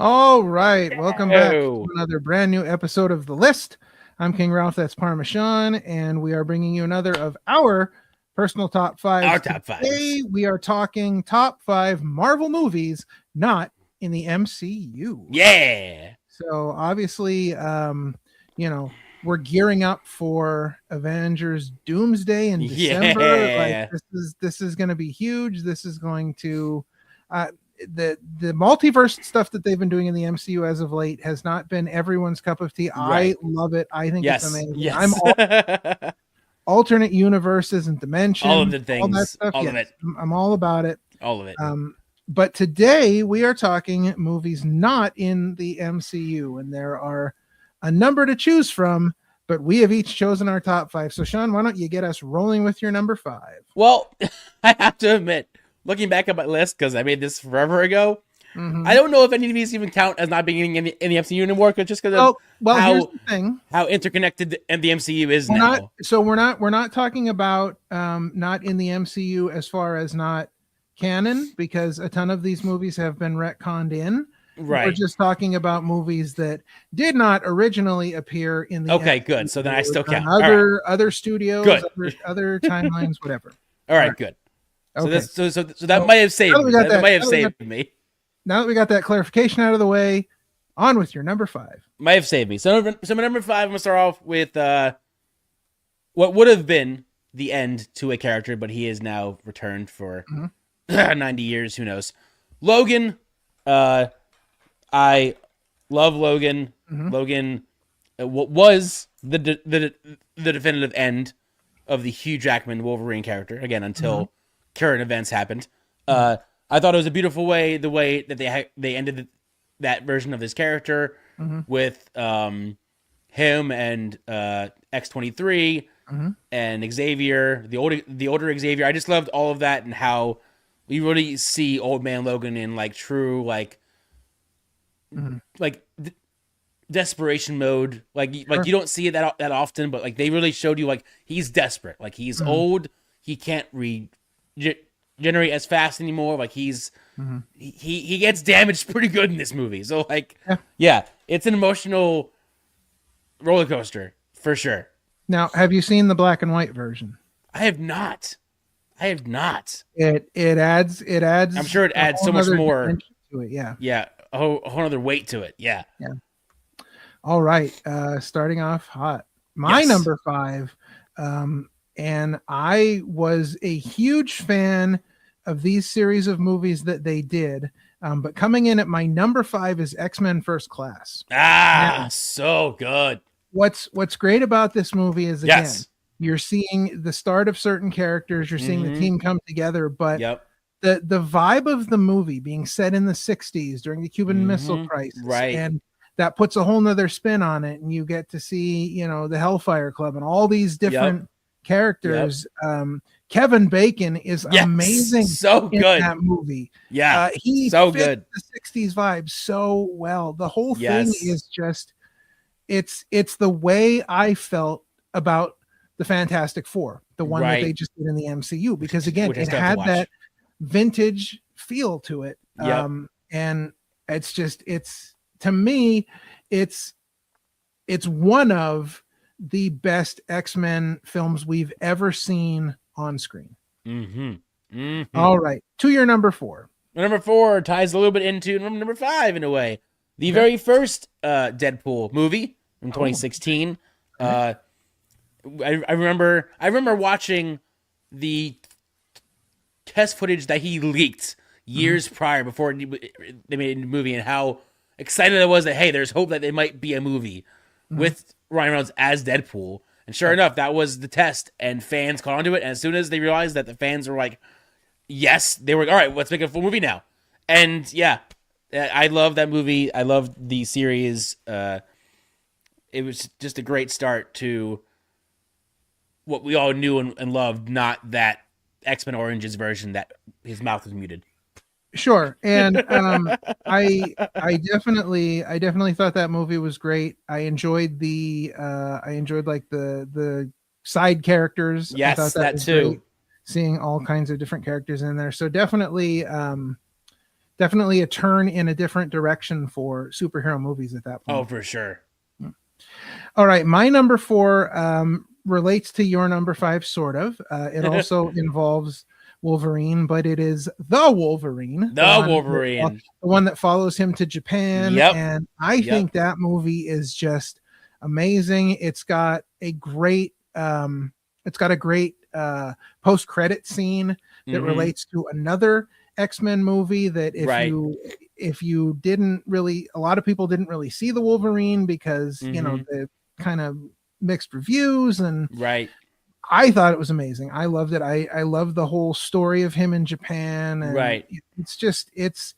All right, welcome back to Oh, another brand new episode of The List. I'm King Ralph, that's Parma Sean, and we are bringing you another of our personal top fives. our top fives. Today we are talking top 5 Marvel movies not in the MCU. Yeah. So obviously, we're gearing up for Avengers Doomsday in December. Like Yeah. this is going to be huge. This is going to uh, the multiverse stuff that they've been doing in the MCU as of late has not been everyone's cup of tea. I Right. love it. I think it's Yes. amazing. I'm Yes. alternate universes and All of dimensions, the all that things. stuff. All of Yes, it. I'm all about it. All of it. But today we are talking movies not in the MCU, and there are a number to choose from, but we have each chosen our top 5. So, Sean, why don't you get us rolling with your number 5? Well, I have to admit, looking back at my list, because I made this forever ago, I don't know if any of these even count as not being in the MCU anymore, just because of Here's the thing. how interconnected the MCU is We're now. we're not talking about not in the MCU as far as not canon, because a ton of these movies have been retconned in. Right. We're just talking about movies that did not originally appear in the Okay, MCU. good. So then I still count. Other studios, Good. other timelines, whatever. All right, good. So Okay. That might have saved me. That might have saved me. Now that we got that clarification out of the way, on with your number 5. Might have saved me. So my number 5, I'm going to start off with what would have been the end to a character, but he is now returned for 90 years. Who knows? Logan. I love Logan. Logan was the definitive end of the Hugh Jackman Wolverine character, again, until current events happened. I thought it was a beautiful way, the way that they ended that version of this character with him and X-23 and Xavier, the older Xavier. I just loved all of that and how we really see Old Man Logan in like true desperation mode. Like you don't see it that often, but like they really showed you like he's desperate. Like he's old, he can't regenerate as fast anymore. Like he gets damaged pretty good in this movie. So like yeah, it's an emotional roller coaster for sure. Now, have you seen the black and white version? I have not. It adds. I'm sure it adds so much more to it. Yeah. Yeah, a whole other weight to it. Yeah. All right. Starting off hot. My number 5. And I was a huge fan of these series of movies that they did. But coming in at my number 5 is X-Men First Class. So good. What's great about this movie is, again, you're seeing the start of certain characters, you're seeing the team come together, but the vibe of the movie being set in the 60s during the Cuban Missile Crisis, right? And that puts a whole nother spin on it, and you get to see, the Hellfire Club and all these different characters. Kevin Bacon is amazing, so good in that movie. He so fits good the 60s vibe so well. The whole thing is just it's the way I felt about the Fantastic Four, the one that they just did in the MCU, because again, it had that vintage feel to it. And it's just, to me, it's one of the best X-Men films we've ever seen on screen. All right, to your number 4. Number 4 ties a little bit into number 5 in a way. The very first Deadpool movie from 2016. I remember watching the test footage that he leaked years prior before they made a movie, and how excited I was that, hey, there's hope that there might be a movie with Ryan Reynolds as Deadpool. And sure enough, that was the test, and fans caught onto it. And as soon as they realized that the fans were like, yes, they were like, all right, let's make a full movie now. And yeah, I love that movie. I love the series. It was just a great start to what we all knew and loved, not that X-Men Oranges version that his mouth was muted. Sure. And I definitely thought that movie was great. I enjoyed like the side characters. Yes, I thought that too. Great, seeing all kinds of different characters in there. So definitely definitely a turn in a different direction for superhero movies at that point. Oh, for sure. All right, my number 4 relates to your number 5, sort of. It also involves Wolverine, but it is the Wolverine, the one that follows him to Japan. Yep. And I think that movie is just amazing. It's got a great post-credit scene that relates to another X-Men movie that if you didn't really, a lot of people didn't really see the Wolverine because you know, the kind of mixed reviews, and I thought it was amazing. I loved it. I love the whole story of him in Japan, and it's just it's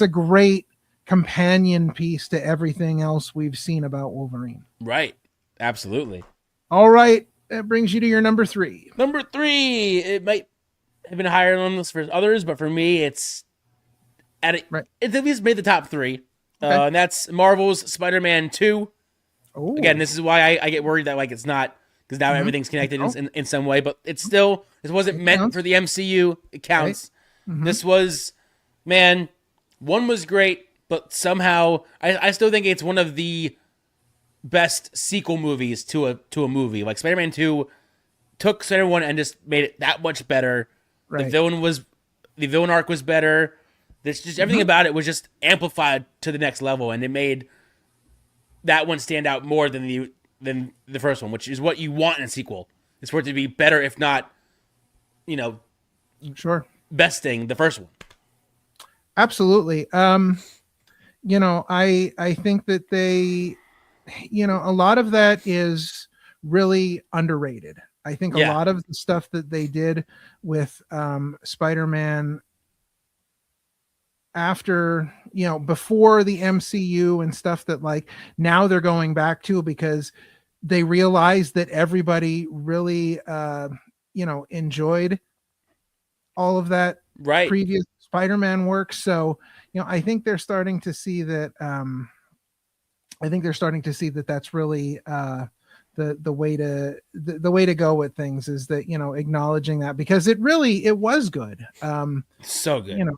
a great companion piece to everything else we've seen about Wolverine. Right. Absolutely. All right, that brings you to your number 3. Number 3, it might have been higher on this for others, but for me, it's at at least made the top 3. And that's Marvel's Spider-Man 2. Ooh. Again, this is why I get worried that like it's not, because now everything's connected in some way, but it's still, it wasn't meant for the MCU. It counts. Right. This was, man, 1 was great, but somehow I still think it's one of the best sequel movies to a movie. Like Spider-Man 2 took Spider-Man 1 and just made it that much better. Right. The villain arc was better. This just everything about it was just amplified to the next level, and it made that one stand out more than the first one, which is what you want in a sequel. It's for it to be better, if not, besting the first one. Absolutely. I think that they, a lot of that is really underrated. I think a lot of the stuff that they did with Spider-Man after, before the MCU and stuff that like now they're going back to, because they realized that everybody really, enjoyed all of that previous Spider-Man work. So, I think they're starting to see that, that's really the way to go with things, is that, acknowledging that, because it was good. So good.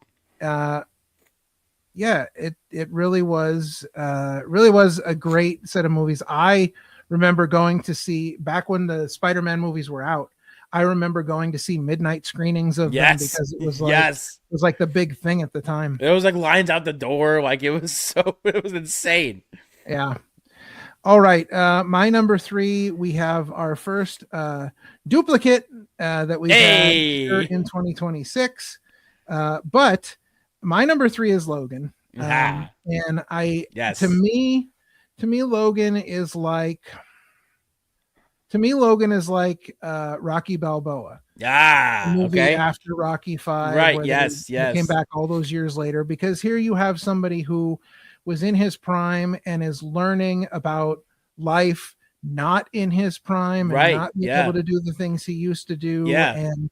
It really was a great set of movies. I remember going to see, back when the Spider-Man movies were out, I remember going to see midnight screenings of them, because it was like the big thing at the time. It was like lines out the door. Like it was insane. Yeah. All right. My number 3, we have our first duplicate that we had here in 2026. But my number 3 is Logan. And to me, Logan is like Rocky Balboa. Okay. After Rocky 5. Right. Yes. They came back all those years later, because here you have somebody who was in his prime and is learning about life not in his prime, and not being able to do the things he used to do. And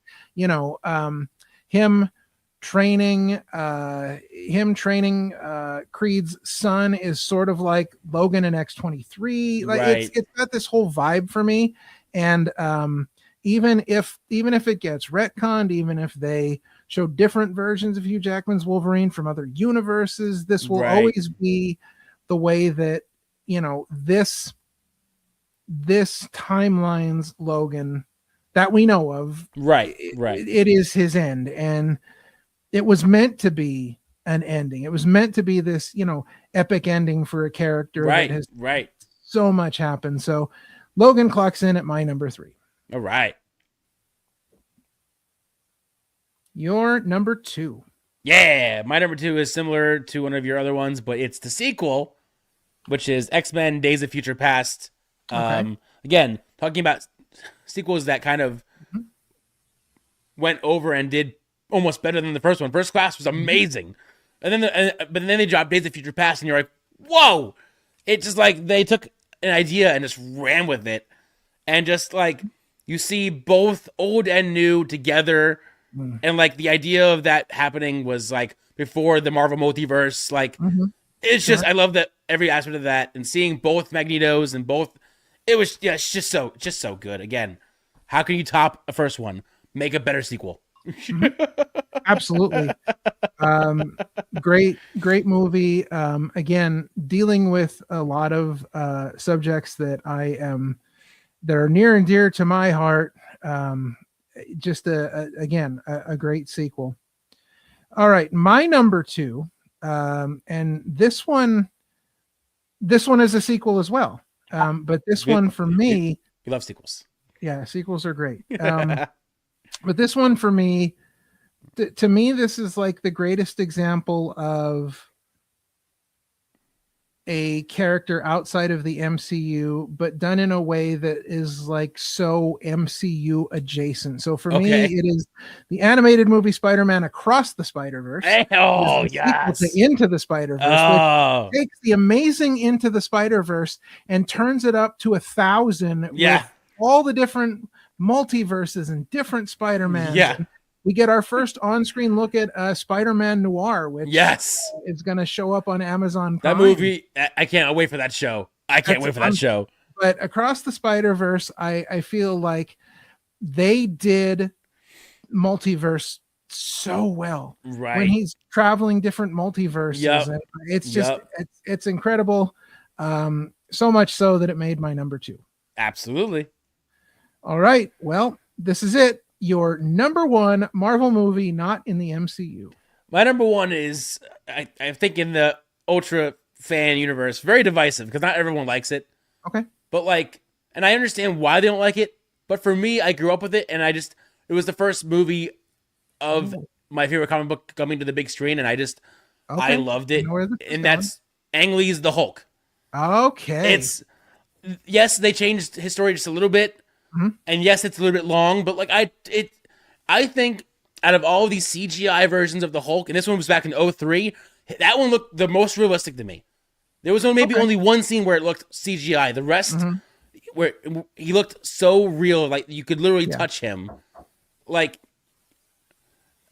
him training Creed's son is sort of like Logan in X-23. Like it's got this whole vibe for me. And even if it gets retconned, even if they show different versions of Hugh Jackman's Wolverine from other universes, this will always be the way that, this timeline's Logan that we know of. It is his end, and it was meant to be an ending. It was meant to be this, epic ending for a character that has so much happened. So Logan clocks in at my number 3. All right. Your number 2. Yeah, my number 2 is similar to one of your other ones, but it's the sequel, which is X-Men Days of Future Past. Again, talking about sequels that kind of went over and did almost better than the first one. First Class was amazing. And then but then they dropped Days of Future Past, and you're like, whoa! It's just like they took an idea and just ran with it. And just like, you see both old and new together. And like the idea of that happening was like before the Marvel multiverse. Like it's just, I love that every aspect of that, and seeing both Magnetos and both, it was it's just so good. Again, how can you top a first one? Make a better sequel. Absolutely. Great movie. Again, dealing with a lot of subjects that are near and dear to my heart. Just again a great sequel. All right, my number 2, and this one is a sequel as well. But this one for me, we love sequels. Yeah, sequels are great. But this one for me, to me, this is like the greatest example of a character outside of the MCU, but done in a way that is like so MCU adjacent. So for me, it is the animated movie Spider-Man Across the Spider-Verse. Oh, yes. To Into the Spider-Verse, which takes the amazing Into the Spider-Verse and turns it up to 1,000 with all the different multiverses and different Spider-Mans. Yeah. And we get our first on-screen look at Spider-Man Noir, which is going to show up on Amazon Prime. That movie, I can't wait for that show. But Across the Spider-Verse, I feel like they did multiverse so well. Right. When he's traveling different multiverses. And it's just, it's incredible. So much so that it made my number 2. Absolutely. All right. Well, this is it. Your number 1 Marvel movie not in the MCU. My number 1 is, I think in the Ultra fan universe, very divisive because not everyone likes it. Okay. But and I understand why they don't like it. But for me, I grew up with it, and it was the first movie of my favorite comic book coming to the big screen, and I loved it. And that's Ang Lee's The Hulk. Okay. Yes, they changed his story just a little bit. Mm-hmm. And yes, it's a little bit long, but I think out of all of these CGI versions of the Hulk, and this one was back in 2003, that one looked the most realistic to me. There was only one scene where it looked CGI. The rest, where he looked so real, like you could literally touch him. And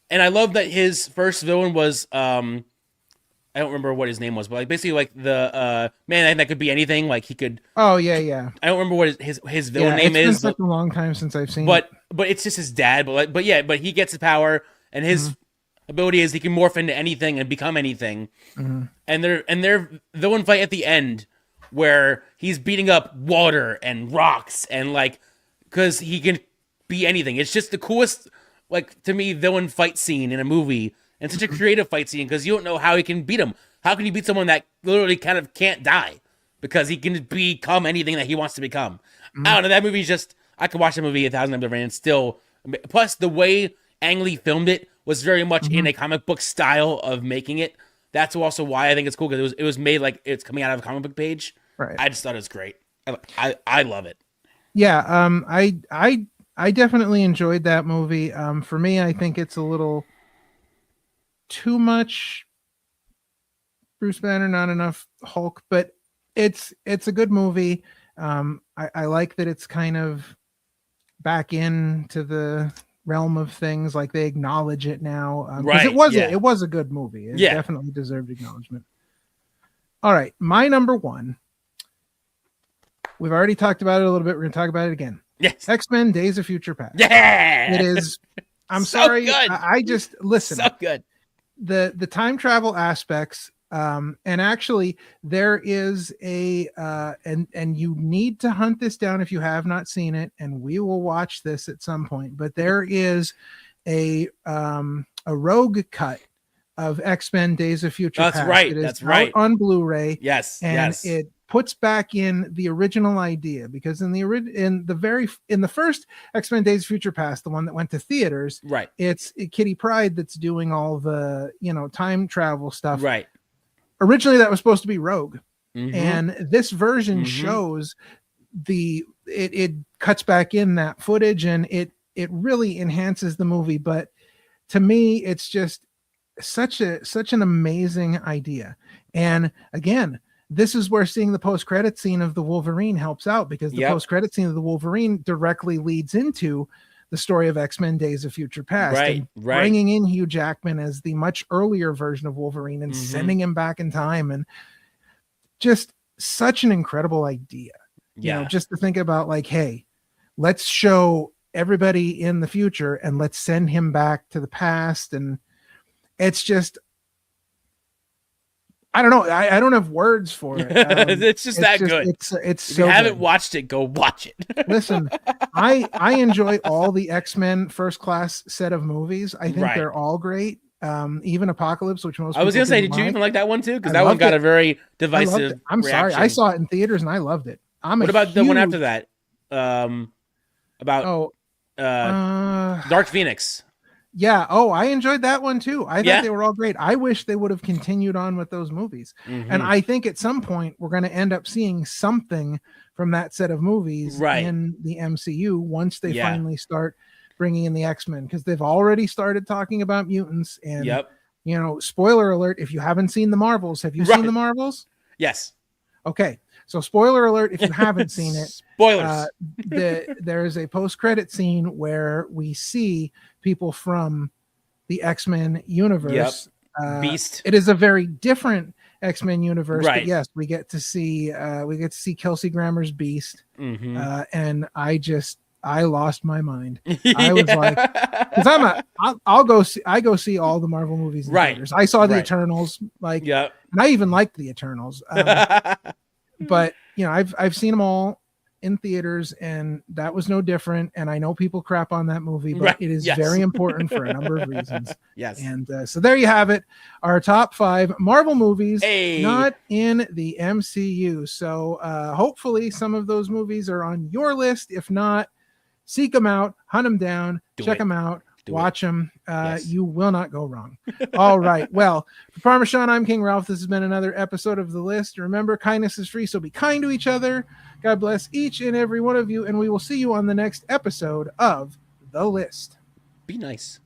I love that his first villain was I don't remember what his name was, but basically the man that could be anything. Like he could. Oh yeah. I don't remember what his villain name is. It's been such a long time since I've seen. But it's just his dad. But he gets the power, and his ability is he can morph into anything and become anything. Mm-hmm. And their villain fight at the end, where he's beating up water and rocks and because he can be anything. It's just the coolest, to me, villain fight scene in a movie. And such a creative fight scene because you don't know how he can beat him. How can you beat someone that literally kind of can't die because he can become anything that he wants to become? I don't know. That movie's just, I could watch that movie 1,000 times over and still. Plus, the way Ang Lee filmed it was very much in a comic book style of making it. That's also why I think it's cool because it was made like it's coming out of a comic book page. Right. I just thought it was great. I love it. Yeah. I definitely enjoyed that movie. For me, I think it's a little too much Bruce Banner, not enough Hulk, but it's a good movie. I like that it's kind of back into the realm of things, like they acknowledge it now. Right. It was a good movie. It definitely deserved acknowledgement. All right. My number 1. We've already talked about it a little bit. We're going to talk about it again. Yes. X-Men Days of Future Past. Yeah. It is. I'm so sorry. Good. I just listen. So good. The time travel aspects, and actually there is and you need to hunt this down if you have not seen it, and we will watch this at some point, but there is a rogue cut of X-Men Days of Future Past. That's right. It is That's right. On Blu-ray. Yes. And it puts back in the original idea, because in the first X-Men Days of Future Past, the one that went to theaters, right, it's Kitty Pryde that's doing all the time travel stuff. Right. Originally that was supposed to be Rogue. And this version shows it cuts back in that footage, and it really enhances the movie. But to me, it's just such an amazing idea. And again, this is where seeing the post-credit scene of the Wolverine helps out, because the post-credit scene of the Wolverine directly leads into the story of X-Men Days of Future Past. Right. Bringing in Hugh Jackman as the much earlier version of Wolverine and sending him back in time, and just such an incredible idea. You know, just to think about, hey, let's show everybody in the future and let's send him back to the past. And it's just, I don't know. I don't have words for it. It's just that good. It's if so you haven't good. watched it, go watch it. Listen, I enjoy all the X-Men First Class set of movies. I think they're all great. Even Apocalypse, which most I was gonna say, did you even like that one too? Because that one got a very divisive. I'm reaction. sorry, I saw it in theaters and I loved it. What about the one after that? About Dark Phoenix. Yeah. Oh, I enjoyed that one too. I thought they were all great. I wish they would have continued on with those movies. And I think at some point we're going to end up seeing something from that set of movies in the MCU once they finally start bringing in the X-Men, because they've already started talking about mutants. And, you know, spoiler alert, if you haven't seen the Marvels, have you seen the Marvels? Yes. Okay. So spoiler alert, if you haven't seen it, spoilers. There is a post-credit scene where we see people from the X-Men universe. Beast. It is a very different X-Men universe, right. but yes, we get to see Kelsey Grammer's Beast, and I lost my mind. I was like, because I go see all the Marvel movies in theaters. I saw the Eternals, and I even liked the Eternals. But you know, I've seen them all in theaters, and that was no different. And I know people crap on that movie, but it is very important for a number of reasons. And so there you have it, our top 5 Marvel movies not in the MCU. So hopefully some of those movies are on your list. If not, seek them out, hunt them down, check them out. Watch them. You will not go wrong. All right. Well, for Parma Sean, I'm King Ralph. This has been another episode of The List. Remember, kindness is free, so be kind to each other. God bless each and every one of you, and we will see you on the next episode of The List. Be nice.